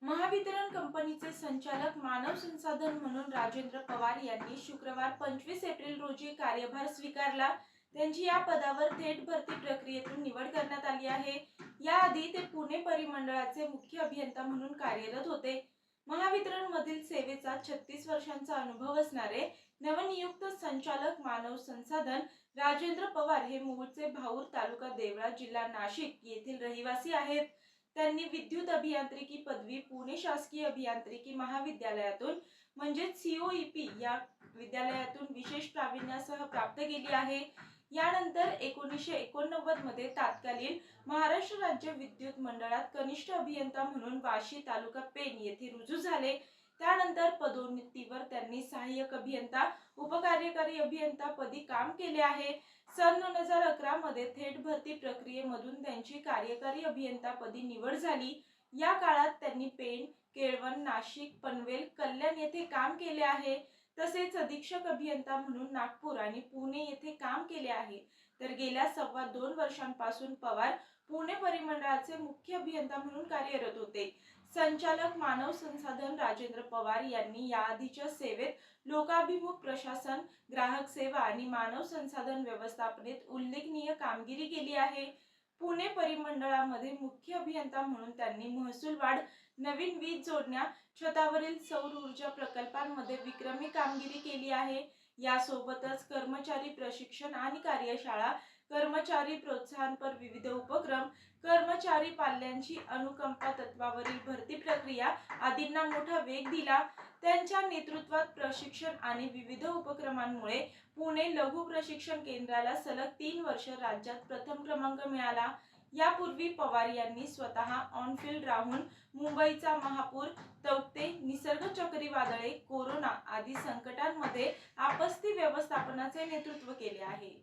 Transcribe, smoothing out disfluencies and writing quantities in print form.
महावितरण कंपनीचे संचालक मानव संसाधन म्हणून राजेंद्र पवार यांनी शुक्रवार 25 एप्रिल रोजी कार्यभार स्वीकारला। त्यांची या पदावर थेट भरती प्रक्रियेतून निवड करण्यात आली आहे। याआधी ते पुणे परिमंडळाचे मुख्य अभियंता म्हणून कार्यरत होते। महावितरण मधील सेवेचा 36 वर्षांचा अनुभव असणारे नवनियुक्त संचालक मानव संसाधन राजेंद्र पवार हे मूळचे भाऊर, तालुका देवळा, जिल्हा नाशिक येथील रहिवासी आहेत। त्यांनी विद्युत अभियांत्रिकी पदवी पुणे शासकीय अभियांत्रिकी महाविद्यालयातून म्हणजेच COEP या विद्यालयातून विशेष प्रावीण्यासह प्राप्त केली आहे। यानंतर 1989 मध्ये तत्कालीन महाराष्ट्र राज्य विद्युत मंडळात कनिष्ठ अभियंता म्हणून वाशी, तालुका पेण येथे रुजू झाले। त्यानंतर पदोन्नतीवर त्यांनी सहाय्यक अभियंता, उपकार्यकारी अभियंता पदी काम केले आहे। सन 2011 मध्ये थेट भरती प्रक्रियेमधून त्यांची कार्यकारी अभियंता पदी निवड झाली। या काळात त्यांनी पेण, केळवण, नाशिक, पनवेल, कल्याण येथे काम केले आहे। तसेच अधीक्षक अभियंता म्हणून नागपूर आणि पुणे येथे काम केले आहे। तर गेल्या 2.25 वर्षांपासून पवार पुणे परिमंडळाचे मुख्य अभियंता म्हणून कार्यरत होते। संचालक मानव संसाधन राजेंद्र पवार यांनी याआधीच्या सेवेत लोकाभिमुख प्रशासन, ग्राहक सेवा आणि मानव संसाधन व्यवस्थापनेत उल्लेखनीय कामगिरी केली आहे। पुणे परिमंडळामध्ये मुख्य अभियंता म्हणून त्यांनी महसूल वाढ, नवीन वीज जोडण्या, छतावरील सौर ऊर्जा प्रकल्पांमध्ये विक्रमी कामगिरी केली आहे। यासोबतच कर्मचारी प्रशिक्षण आणि कार्यशाळा, कर्मचारी प्रोत्साहनपर विविध उपक्रम, कर्मचारी पाल्यांची अनुकंपा तत्वावरील भरती प्रक्रिया आदींना मोठा वेग दिला। त्यांच्या नेतृत्वात प्रशिक्षण आणि विविध उपक्रमांमुळे पुणे लघु प्रशिक्षण केंद्राला सलग 3 वर्ष राज्यात प्रथम क्रमांक मिळाला। यापूर्वी पवार यांनी स्वतः ऑन फील्ड राहून मुंबईचा महापूर, तौक्ते, निसर्ग चक्रीवादळे, कोरोना आदी संकटांमध्ये आपत्ती व्यवस्थापनाचे नेतृत्व केले आहे।